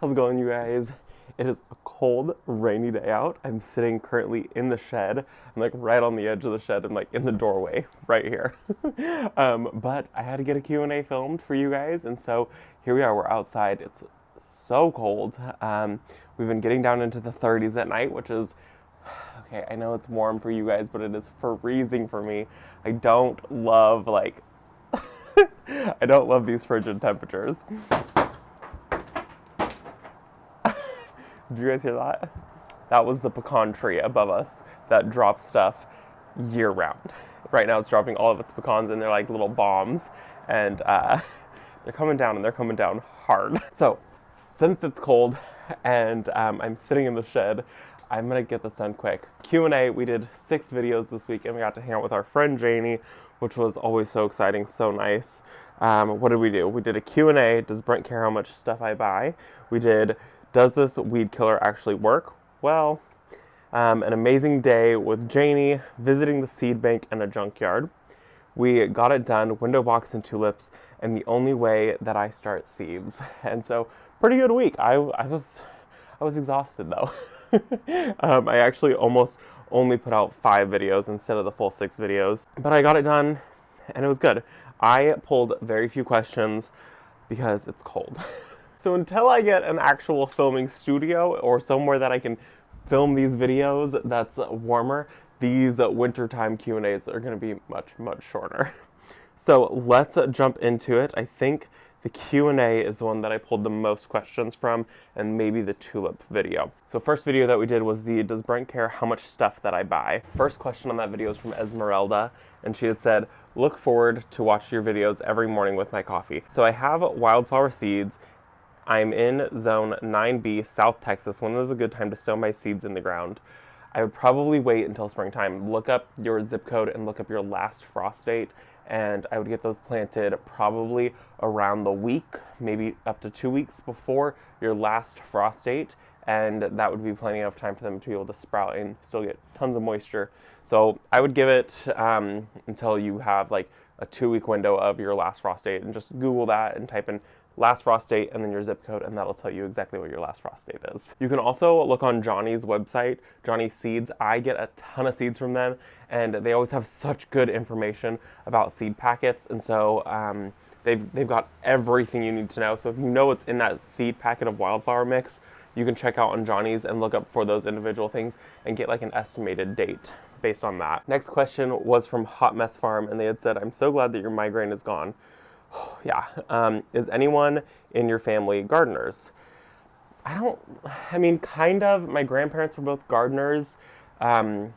How's it going, you guys? It is a cold, rainy day out. I'm sitting currently in the shed. I'm like right on the edge of the shed. I'm like in the doorway right here. But I had to get a Q&A filmed for you guys, and so here we are. We're outside. It's so cold. We've been getting down into the 30s at night, which is okay. I know it's warm for you guys, but it is freezing for me. I don't love I don't love these frigid temperatures. Did you guys hear that? That was the pecan tree above us that drops stuff year round. Right now it's dropping all of its pecans and they're like little bombs, and they're coming down, and they're coming down hard. So since it's cold and I'm sitting in the shed, I'm gonna get this done quick. Q&A, we did 6 videos this week and we got to hang out with our friend Janie, which was always so exciting, so nice. What did we do? We did a Q&A, does Brent care how much stuff I buy? We did, does this weed killer actually work? Well, an amazing day with Janie, visiting the seed bank and a junkyard. We got it done, window box and tulips, and the only way that I start seeds. And so, pretty good week. I was exhausted though. I actually almost only put out 5 videos instead of the full 6 videos, but I got it done and it was good. I pulled very few questions because it's cold. So until I get an actual filming studio or somewhere that I can film these videos that's warmer, these wintertime Q&As are going to be much, much shorter. So let's jump into it. I think the Q&A is the one that I pulled the most questions from, and maybe the tulip video. So first video that we did was the does Brent care how much stuff that I buy? First question on that video is from Esmeralda, and she had said, look forward to watch your videos every morning with my coffee. So I have wildflower seeds. I'm in zone 9B, South Texas. When is a good time to sow my seeds in the ground? I would probably wait until springtime. Look up your zip code and look up your last frost date, and I would get those planted probably around the week, maybe up to 2 weeks before your last frost date, and that would be plenty of time for them to be able to sprout and still get tons of moisture. So I would give it until you have like a 2-week window of your last frost date, and just Google that and type in last frost date and then your zip code, and that'll tell you exactly what your last frost date is. You can also look on Johnny's website, Johnny Seeds. I get a ton of seeds from them, and they always have such good information about seed packets, and so they've got everything you need to know. So if you know what's in that seed packet of wildflower mix, you can check out on Johnny's and look up for those individual things and get like an estimated date based on that. Next question was from Hot Mess Farm, and they had said, I'm so glad that your migraine is gone. Yeah. Is anyone in your family gardeners? I mean, kind of. My grandparents were both gardeners on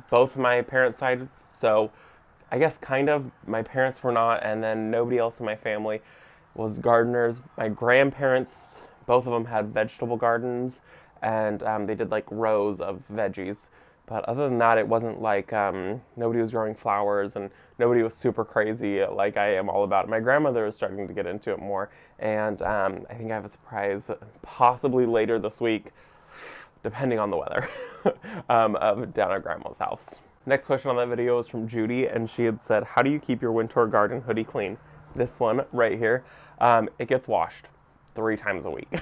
both my parents' side, so I guess kind of. My parents were not, and then nobody else in my family was gardeners. My grandparents, both of them had vegetable gardens, and they did like rows of veggies. But other than that, it wasn't like nobody was growing flowers and nobody was super crazy like I am all about it. My grandmother is starting to get into it more, and I think I have a surprise possibly later this week, depending on the weather, of down at Grandma's house. Next question on that video is from Judy, and she had said, how do you keep your winter garden hoodie clean? This one right here, it gets washed 3 times a week.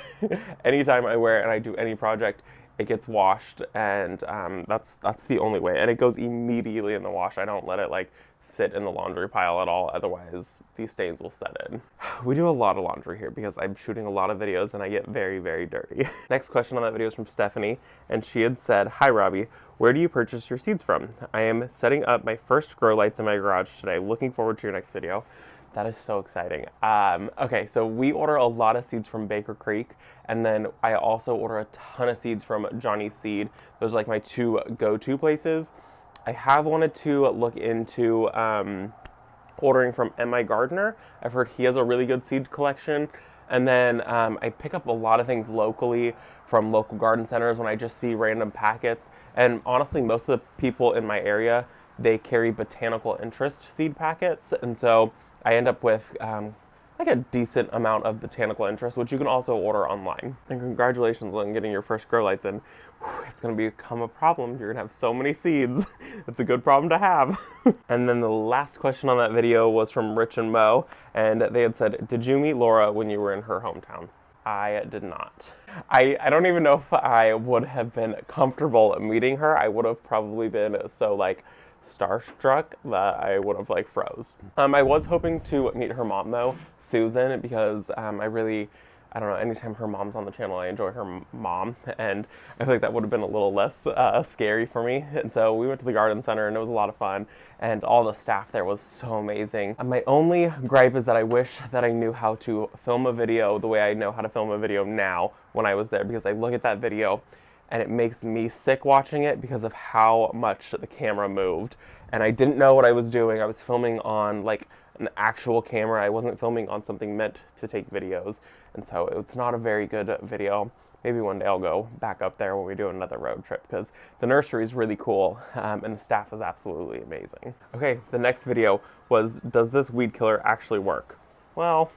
Anytime I wear it and I do any project, it gets washed, and that's the only way. And it goes immediately in the wash. I don't let it like sit in the laundry pile at all, otherwise these stains will set in. We do a lot of laundry here because I'm shooting a lot of videos and I get very, very dirty. Next question on that video is from Stephanie, and she had said, hi Robbie, where do you purchase your seeds from? I am setting up my first grow lights in my garage today. Looking forward to your next video. That is so exciting. Okay, so we order a lot of seeds from Baker Creek, and then I also order a ton of seeds from Johnny Seed. Those are like my 2 go-to places. I have wanted to look into ordering from M.I. Gardner. I've heard he has a really good seed collection. And then I pick up a lot of things locally from local garden centers when I just see random packets. And honestly, most of the people in my area, they carry botanical interest seed packets, and so I end up with like a decent amount of botanical interest, which you can also order online. And congratulations on getting your first grow lights in. It's going to become a problem. You're going to have so many seeds. It's a good problem to have. And then the last question on that video was from Rich and Mo, and they had said, did you meet Laura when you were in her hometown? I did not. I don't even know if I would have been comfortable meeting her. I would have probably been so like starstruck that I would have like froze. I was hoping to meet her mom though, Susan, because I don't know, anytime her mom's on the channel, I enjoy her mom, and I feel like that would have been a little less scary for me. And so we went to the garden center, and it was a lot of fun, and all the staff there was so amazing. And my only gripe is that I wish that I knew how to film a video the way I know how to film a video now when I was there, because I look at that video, and it makes me sick watching it because of how much the camera moved. And I didn't know what I was doing. I was filming on like an actual camera. I wasn't filming on something meant to take videos. And so it's not a very good video. Maybe one day I'll go back up there when we do another road trip, because the nursery is really cool and the staff is absolutely amazing. Okay, the next video was, does this weed killer actually work? Well,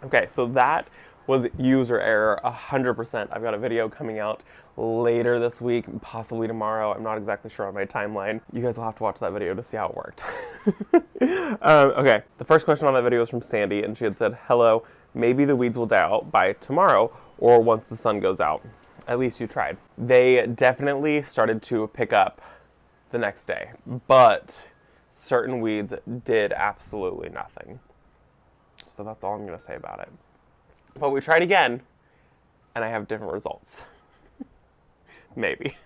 okay, so that was user error 100%. I've got a video coming out later this week, possibly tomorrow. I'm not exactly sure on my timeline. You guys will have to watch that video to see how it worked. Okay, the first question on that video was from Sandy, and she had said, hello, maybe the weeds will die out by tomorrow or once the sun goes out. At least you tried. They definitely started to pick up the next day, but certain weeds did absolutely nothing. So that's all I'm gonna say about it. But we tried again, and I have different results. Maybe.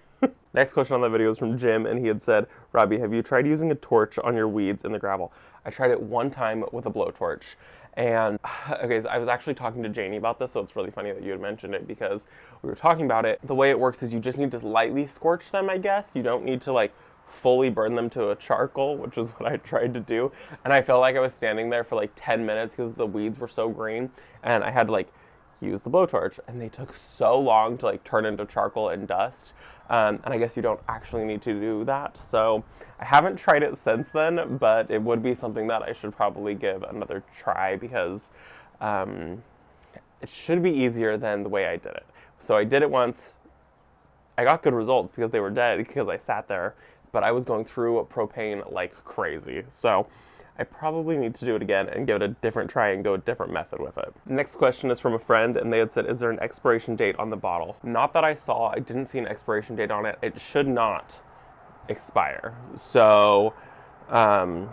Next question on that video was from Jim, and he had said, Robbie, have you tried using a torch on your weeds in the gravel? I tried it one time with a blowtorch. And, okay, so I was actually talking to Janie about this, so it's really funny that you had mentioned it, because we were talking about it. The way it works is you just need to lightly scorch them, I guess. You don't need to, like, fully burn them to a charcoal, which is what I tried to do. And I felt like I was standing there for like 10 minutes because the weeds were so green, and I had to like use the blowtorch, and they took so long to like turn into charcoal and dust. And I guess you don't actually need to do that. So I haven't tried it since then, but it would be something that I should probably give another try, because it should be easier than the way I did it. So I did it once. I got good results because they were dead because I sat there, but I was going through propane like crazy. So I probably need to do it again and give it a different try and go a different method with it. Next question is from a friend, and they had said, is there an expiration date on the bottle? Not that I saw. I didn't see an expiration date on it. It should not expire. So, no,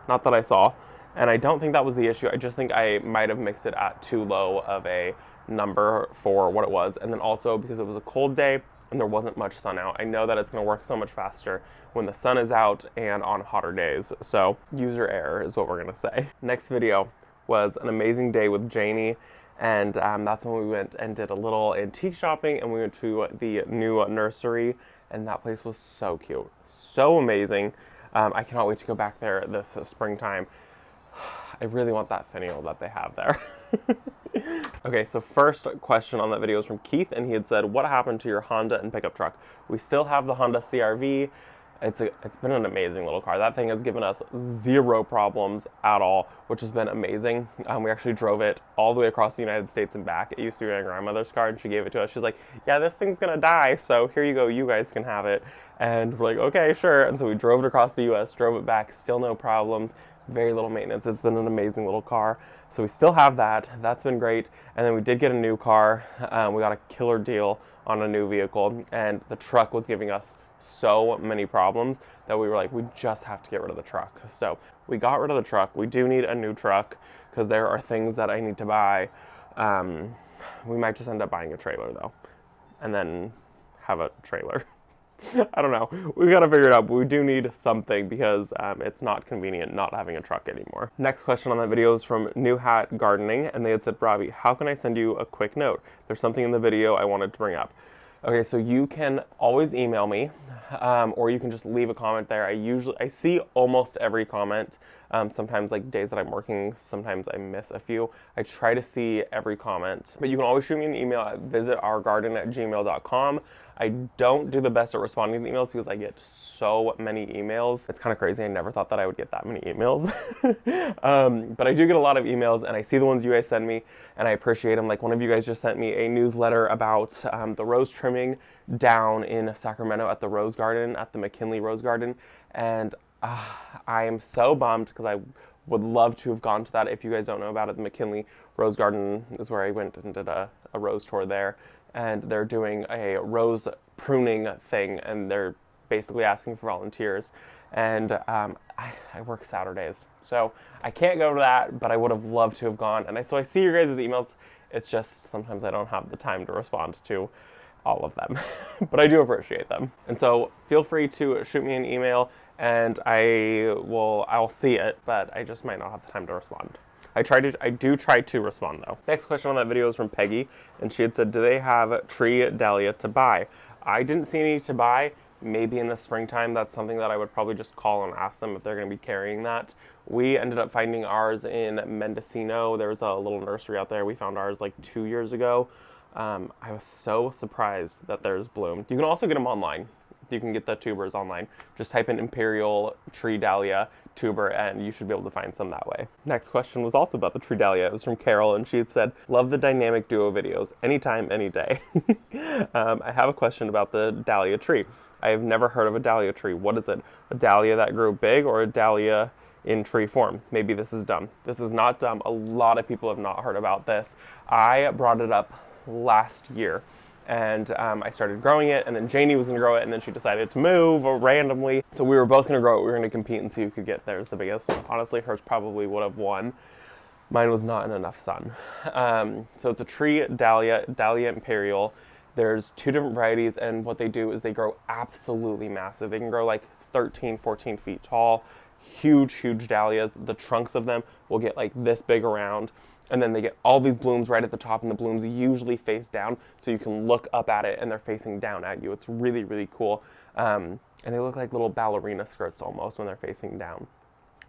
not that I saw. And I don't think that was the issue. I just think I might have mixed it at too low of a number for what it was. And then also because it was a cold day and there wasn't much sun out, I know that it's going to work so much faster when the sun is out and on hotter days. So user error is what we're going to say. Next video was an amazing day with Janie, and that's when we went and did a little antique shopping, and we went to the new nursery, and that place was so cute, so amazing. I cannot wait to go back there this springtime. I really want that finial that they have there. Okay, so first question on that video is from Keith, and he had said, what happened to your Honda and pickup truck? We still have the Honda CR-V. It's been an amazing little car. That thing has given us zero problems at all, which has been amazing. We actually drove it all the way across the United States and back. It used to be my grandmother's car, and she gave it to us. She's like, yeah, this thing's gonna die, so here you go, you guys can have it. And we're like, okay, sure. And so we drove it across the US, drove it back, still no problems, very little maintenance. It's been an amazing little car. So we still have that. That's been great. And then we did get a new car. We got a killer deal on a new vehicle, and the truck was giving us so many problems that we were like, we just have to get rid of the truck. So we got rid of the truck. We do need a new truck because there are things that I need to buy. We might just end up buying a trailer though, and then have a trailer. I don't know. We've got to figure it out, but we do need something because it's not convenient not having a truck anymore. Next question on that video is from New Hat Gardening, and they had said, Robbie, how can I send you a quick note? There's something in the video I wanted to bring up. Okay, so you can always email me, or you can just leave a comment there. I see almost every comment. Sometimes like days that I'm working, sometimes I miss a few. I try to see every comment, but you can always shoot me an email at visitourgarden@gmail.com. I don't do the best at responding to emails because I get so many emails. It's kind of crazy. I never thought that I would get that many emails. But I do get a lot of emails, and I see the ones you guys send me, and I appreciate them. Like one of you guys just sent me a newsletter about the rose trimming down in Sacramento at the Rose Garden, at the McKinley Rose Garden. And I am so bummed because I Would love to have gone to that. If you guys don't know about it, the McKinley Rose Garden is where I went and did a rose tour there. And they're doing a rose pruning thing, and they're basically asking for volunteers. And I work Saturdays, so I can't go to that, but I would have loved to have gone. And so I see your guys' emails. It's just sometimes I don't have the time to respond to all of them, but I do appreciate them. And so feel free to shoot me an email, and I'll see it, but I just might not have the time to respond. I do try to respond though. Next question on that video is from Peggy, and she had said, do they have tree dahlia to buy? I didn't see any to buy. Maybe in the springtime. That's something that I would probably just call and ask them if they're going to be carrying that. We ended up finding ours in Mendocino. There's a little nursery out there. We found ours like 2 years ago. I was so surprised that theirs bloomed. You can also get them online. You can get the tubers online. Just type in Imperial Tree Dahlia tuber and you should be able to find some that way. Next question was also about the Tree Dahlia. It was from Carol, and she had said, love the dynamic duo videos. Anytime, any day. I have a question about the dahlia tree. I have never heard of a dahlia tree. What is it? A dahlia that grew big or a dahlia in tree form? Maybe this is dumb. This is not dumb. A lot of people have not heard about this. I brought it up last year, and I started growing it, and then Janie was gonna grow it, and then she decided to move randomly. So we were both gonna grow it. We were gonna compete and see who could get theirs the biggest. Honestly, hers probably would have won. Mine was not in enough sun. So it's a tree dahlia, Dahlia Imperial. There's 2 different varieties, and what they do is they grow absolutely massive. They can grow like 13, 14 feet tall. Huge, huge dahlias. The trunks of them will get like this big around, and then they get all these blooms right at the top, and the blooms usually face down, so you can look up at it and they're facing down at you. It's really, really cool. And they look like little ballerina skirts almost when they're facing down.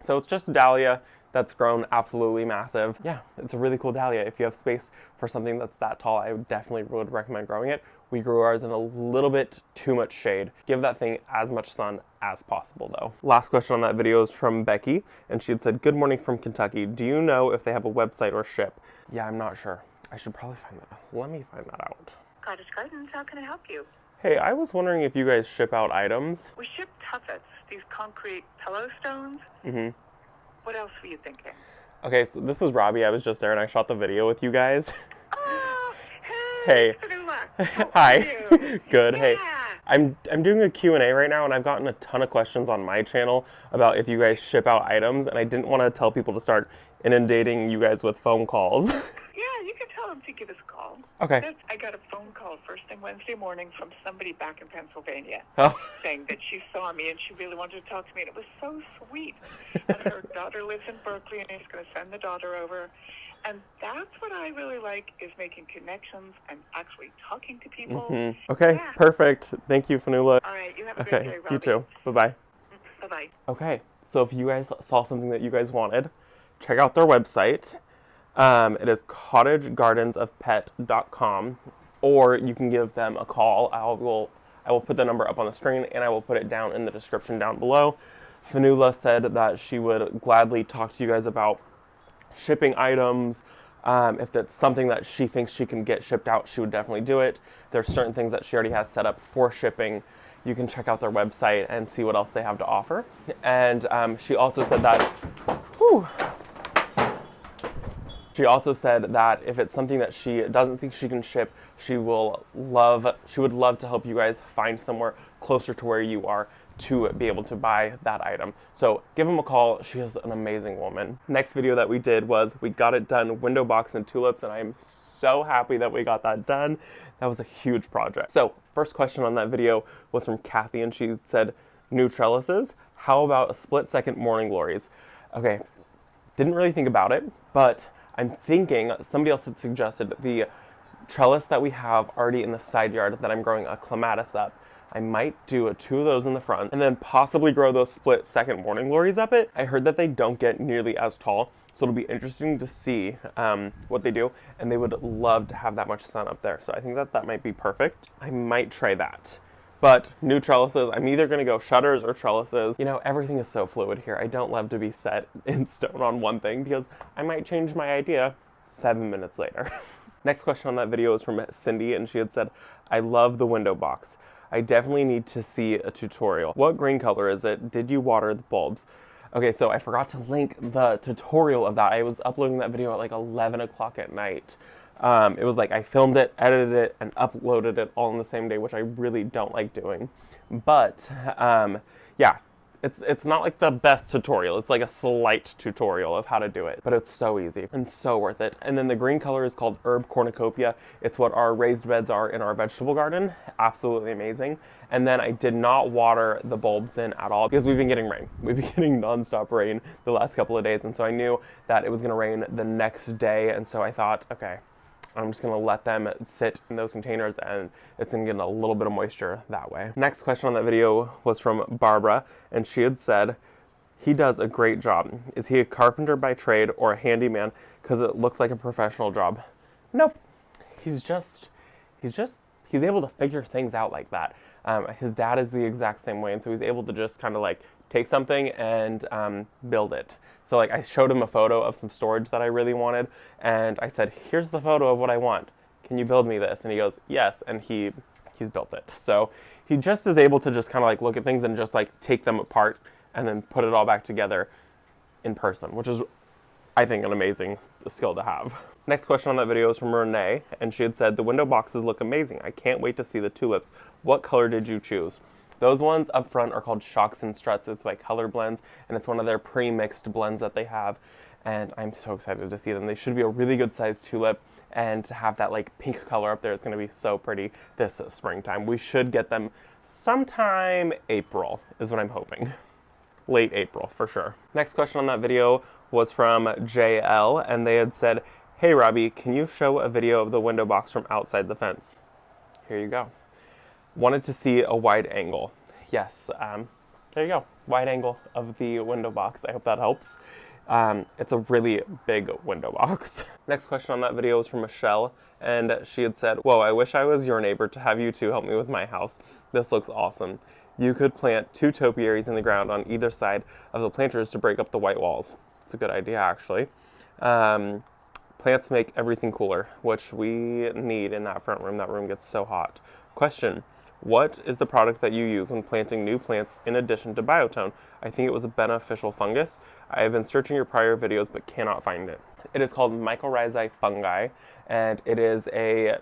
So it's just a dahlia that's grown absolutely massive. Yeah, it's a really cool dahlia. If you have space for something that's that tall, I definitely would recommend growing it. We grew ours in a little bit too much shade. Give that thing as much sun as possible though. Last question on that video is from Becky, and she had said, good morning from Kentucky. Do you know if they have a website or ship? Yeah, I'm not sure. I should probably find that out. Let me find that out. Cottage Gardens, how can I help you? Hey, I was wondering if you guys ship out items. We ship tuffets, these concrete pillow stones. Mm-hmm. What else were you thinking? Okay, so this is Robbie. I was just there and I shot the video with you guys. Oh, hey. Hi. Good. Yeah. Hey. I'm doing a Q&A right now, and I've gotten a ton of questions on my channel about if you guys ship out items, and I didn't want to tell people to start inundating you guys with phone calls. Yeah, you can tell them to give us a call. Okay. I got a phone call first thing Wednesday morning from somebody back in Pennsylvania saying that she saw me and she really wanted to talk to me, and it was so sweet. And her daughter lives in Berkeley, and she's going to send the daughter over. And that's what I really like, is making connections and actually talking to people. Mm-hmm. Okay, yeah. Perfect. Thank you, Fanula. All right, you have a great day, Robbie. You too. Bye-bye. Bye-bye. Okay, so if you guys saw something that you guys wanted, check out their website. It is cottagegardensofpet.com, or you can give them a call. I will put the number up on the screen, and I will put it down in the description down below. Fanula said that she would gladly talk to you guys about shipping items. If it's something that she thinks she can get shipped out, she would definitely do it. There's certain things that she already has set up for shipping. You can check out their website and see what else they have to offer. And she also said that, if it's something that she doesn't think she can ship, she would love to help you guys find somewhere closer to where you are to be able to buy that item. So give them a call. She is an amazing woman. Next video that we did was we got it done, window box and tulips, and I am so happy that we got that done. That was a huge project. So first question on that video was from Kathy, and she said, new trellises, how about a split-second morning glories? Okay, didn't really think about it, but I'm thinking somebody else had suggested the trellis that we have already in the side yard that I'm growing a clematis up. I might do 2 of those in the front and then possibly grow those split second morning glories up it. I heard that they don't get nearly as tall, so it'll be interesting to see what they do, and they would love to have that much sun up there. So I think that might be perfect. I might try that. But new trellises, I'm either gonna go shutters or trellises. You know, everything is so fluid here. I don't love to be set in stone on one thing because I might change my idea 7 minutes later. Next question on that video is from Cindy, and she had said, I love the window box. I definitely need to see a tutorial. What green color is it? Did you water the bulbs? Okay, so I forgot to link the tutorial of that. I was uploading that video at like 11 o'clock at night. It was like I filmed it, edited it, and uploaded it all in the same day, which I really don't like doing. But yeah, it's not like the best tutorial. It's like a slight tutorial of how to do it, but it's so easy and so worth it. And then the green color is called Herb Cornucopia. It's what our raised beds are in our vegetable garden. Absolutely amazing. And then I did not water the bulbs in at all because we've been getting rain. We've been getting nonstop rain the last couple of days. And so I knew that it was gonna rain the next day. And so I thought, okay, I'm just gonna let them sit in those containers and it's gonna get a little bit of moisture that way. Next question on that video was from Barbara, and she had said, he does a great job. Is he a carpenter by trade or a handyman? Because it looks like a professional job. Nope. He's able to figure things out like that. His dad is the exact same way, and so he's able to just kind of like take something and build it. So like I showed him a photo of some storage that I really wanted, and I said, here's the photo of what I want. Can you build me this? And he goes, yes, and he's built it. So he just is able to just kind of like look at things and just like take them apart and then put it all back together in person, which is, I think, an amazing skill to have. Next question on that video is from Renee, and she had said, the window boxes look amazing. I can't wait to see the tulips. What color did you choose? Those ones up front are called Shocks and Struts. It's by Color Blends, and it's one of their pre-mixed blends that they have, and I'm so excited to see them. They should be a really good sized tulip, and to have that like pink color up there is going to be so pretty this springtime. We should get them sometime April is what I'm hoping. Late April for sure. Next question on that video was from JL, and they had said, hey Robbie, can you show a video of the window box from outside the fence? Here you go. Wanted to see a wide angle. Yes, there you go. Wide angle of the window box. I hope that helps. It's a really big window box. Next question on that video was from Michelle, and she had said, whoa, I wish I was your neighbor to have you two help me with my house. This looks awesome. You could plant 2 topiaries in the ground on either side of the planters to break up the white walls. It's a good idea, actually. Plants make everything cooler, which we need in that front room. That room gets so hot. Question. What is the product that you use when planting new plants in addition to Biotone? I think it was a beneficial fungus. I have been searching your prior videos but cannot find it. It is called mycorrhizae fungi, and it's a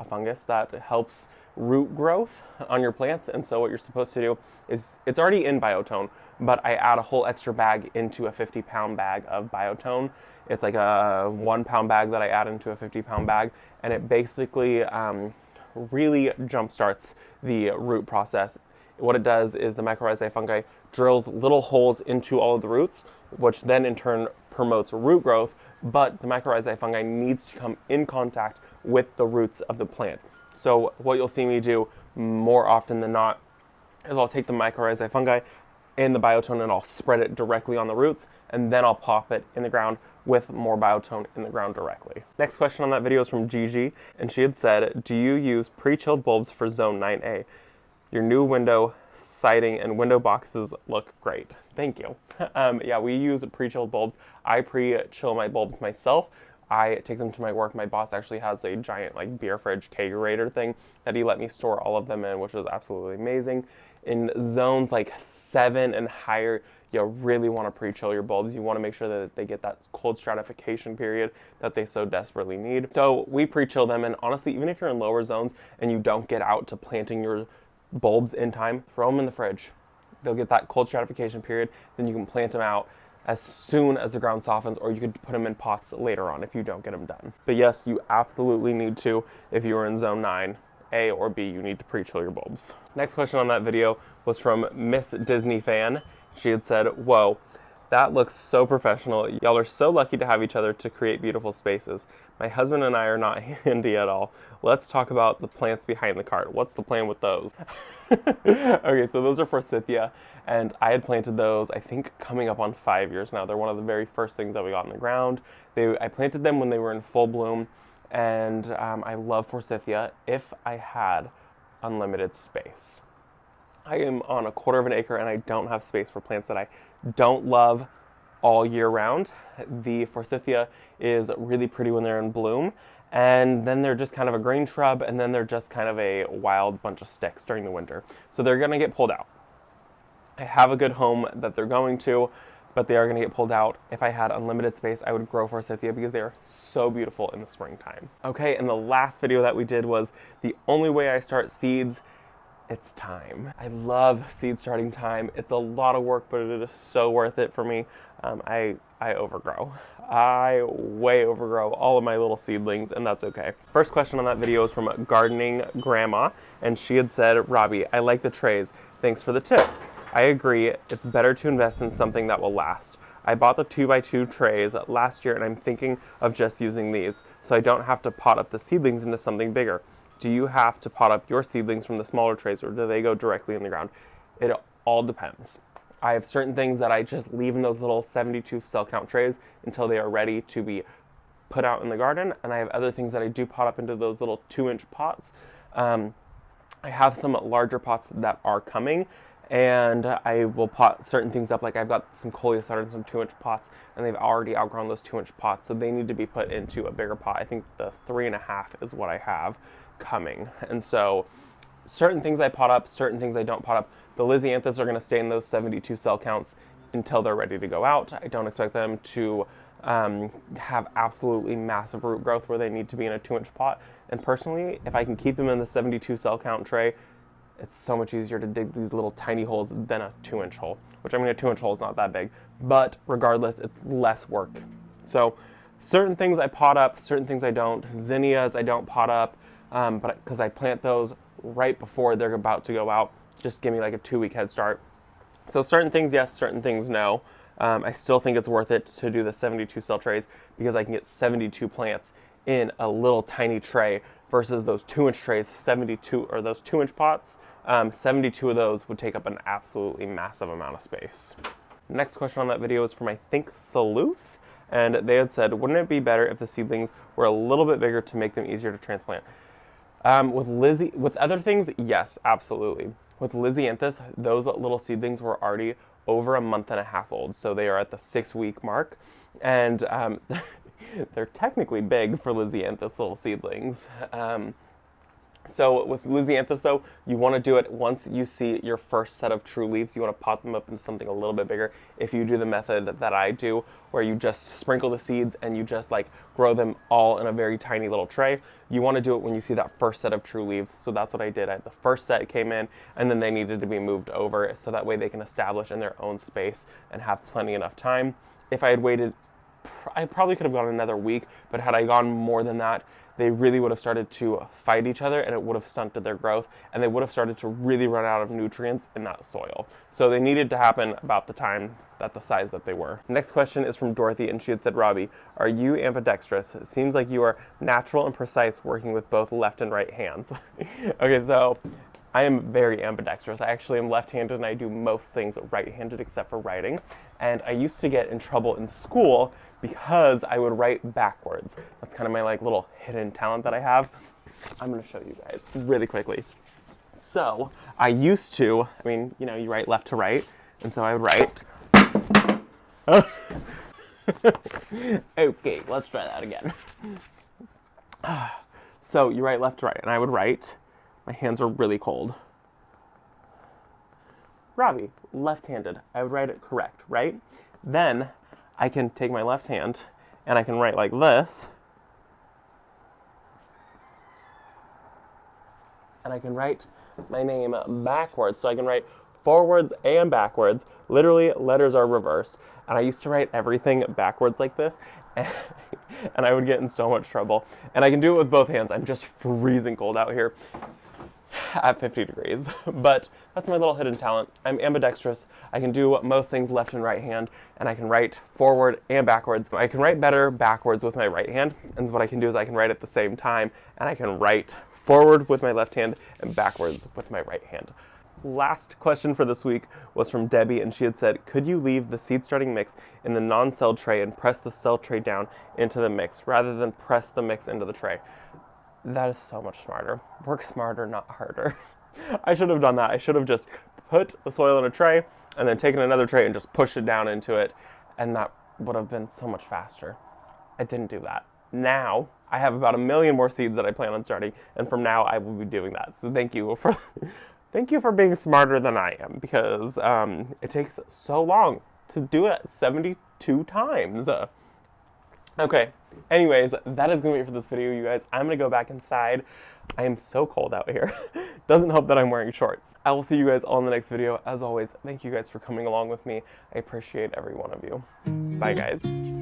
fungus that helps root growth on your plants. And so what you're supposed to do is, it's already in Biotone, but I add a whole extra bag into a 50-pound bag of Biotone. It's like a 1-pound bag that I add into a 50-pound bag, and it basically really jumpstarts the root process. What it does is the mycorrhizae fungi drills little holes into all of the roots, which then in turn promotes root growth, but the mycorrhizae fungi needs to come in contact with the roots of the plant. So what you'll see me do more often than not is I'll take the mycorrhizae fungi and the Biotone and I'll spread it directly on the roots, and then I'll pop it in the ground with more Biotone in the ground directly. Next question on that video is from Gigi, and she had said, do you use pre-chilled bulbs for zone 9A? Your new window siding and window boxes look great. Thank you. Yeah, we use pre-chilled bulbs. I pre-chill my bulbs myself. I take them to my work. My boss actually has a giant like beer fridge kegerator thing that he let me store all of them in, which was absolutely amazing. In zones like 7 and higher, you really want to pre-chill your bulbs. You want to make sure that they get that cold stratification period that they so desperately need. So we pre-chill them, and honestly, even if you're in lower zones and you don't get out to planting your bulbs in time, throw them in the fridge. They'll get that cold stratification period, then you can plant them out as soon as the ground softens, or you could put them in pots later on if you don't get them done. But yes, you absolutely need to, if you are in zone 9, A or B, you need to pre-chill your bulbs. Next question on that video was from Miss Disney Fan. She had said, whoa, that looks so professional. Y'all are so lucky to have each other to create beautiful spaces. My husband and I are not handy at all. Let's talk about the plants behind the cart. What's the plan with those? Okay, so those are forsythia, and I had planted those, I think, coming up on 5 years now. They're one of the very first things that we got in the ground. I planted them when they were in full bloom, and I love forsythia if I had unlimited space. I am on a 1/4 of an acre and I don't have space for plants that I don't love all year round. The forsythia is really pretty when they're in bloom, and then they're just kind of a green shrub, and then they're just kind of a wild bunch of sticks during the winter. So they're gonna get pulled out. I have a good home that they're going to. but they are going to get pulled out. If I had unlimited space, I would grow forsythia because they are so beautiful in the springtime. Okay, and the last video that we did was the only way I start seeds. It's time. I love seed starting time. It's a lot of work, but it is so worth it for me. I overgrow. I way overgrow all of my little seedlings, and that's okay. First question on that video is from Gardening Grandma, and she had said, Robbie, I like the trays. Thanks for the tip. I agree, it's better to invest in something that will last. I bought the 2x2 trays last year, and I'm thinking of just using these, so I don't have to pot up the seedlings into something bigger. Do you have to pot up your seedlings from the smaller trays, or do they go directly in the ground? It all depends. I have certain things that I just leave in those little 72 cell count trays until they are ready to be put out in the garden, and I have other things that I do pot up into those little 2-inch pots. I have some larger pots that are coming, and I will pot certain things up. Like I've got some coleocyte in some 2-inch pots, and they've already outgrown those 2-inch pots, so they need to be put into a bigger pot. I think the 3.5 is what I have coming. And so certain things I pot up, certain things I don't pot up. The Lisianthus are going to stay in those 72 cell counts until they're ready to go out. I don't expect them to have absolutely massive root growth where they need to be in a 2-inch pot. And personally, if I can keep them in the 72 cell count tray, it's so much easier to dig these little tiny holes than a 2-inch hole, which I mean, a 2-inch hole is not that big, but regardless, it's less work. So certain things I pot up, certain things I don't. Zinnias I don't pot up, but because I plant those right before they're about to go out, just give me like a 2-week head start. So certain things yes, certain things no. I still think it's worth it to do the 72 cell trays because I can get 72 plants in a little tiny tray versus those 2-inch trays, 72, or those 2-inch pots, 72 of those would take up an absolutely massive amount of space. Next question on that video is from, I think, Saleuth, and they had said, wouldn't it be better if the seedlings were a little bit bigger to make them easier to transplant? With other things, yes, absolutely. With Lisianthus, those little seedlings were already over a month and a half old, so they are at the 6-week mark, and they're technically big for Lisianthus little seedlings. So with Lisianthus though, you want to do it once you see your first set of true leaves. You want to pot them up into something a little bit bigger. If you do the method that I do, where you just sprinkle the seeds and you just like grow them all in a very tiny little tray, you want to do it when you see that first set of true leaves. So that's what I did. The first set came in, and then they needed to be moved over so that way they can establish in their own space and have plenty enough time. If I had waited, I probably could have gone another week, but had I gone more than that, they really would have started to fight each other, and it would have stunted their growth, and they would have started to really run out of nutrients in that soil. So they needed to happen about the time at the size that they were. Next question is from Dorothy, and she had said, Robbie, are you ambidextrous? It seems like you are natural and precise working with both left and right hands. Okay, so I am very ambidextrous. I actually am left-handed, and I do most things right-handed except for writing. And I used to get in trouble in school because I would write backwards. That's kind of my like little hidden talent that I have. I'm going to show you guys really quickly. So I used to, I mean, you know, you write left to right, and so I would write. Okay, let's try that again. So you write left to right, and I would write. My hands are really cold. Robbie, left-handed. I would write it correct, right? Then I can take my left hand and I can write like this. And I can write my name backwards. So I can write forwards and backwards. Literally, letters are reverse. And I used to write everything backwards like this. And I would get in so much trouble. And I can do it with both hands. I'm just freezing cold out here at 50 degrees, but that's my little hidden talent. I'm ambidextrous. I can do most things left and right hand, and I can write forward and backwards. I can write better backwards with my right hand, and what I can do is I can write at the same time, and I can write forward with my left hand and backwards with my right hand. Last question for this week was from Debbie, and she had said, could you leave the seed starting mix in the non-cell tray and press the cell tray down into the mix rather than press the mix into the tray? That is so much smarter. Work smarter, not harder. I should have done that. I should have just put the soil in a tray and then taken another tray and just pushed it down into it, and that would have been so much faster. I didn't do that. Now, I have about 1 million more seeds that I plan on starting, and from now I will be doing that. So thank you for being smarter than I am, because it takes so long to do it 72 times. Okay, anyways, that is going to be it for this video, you guys. I'm going to go back inside. I am so cold out here. Doesn't help that I'm wearing shorts. I will see you guys all in the next video. As always, thank you guys for coming along with me. I appreciate every one of you. Bye, guys.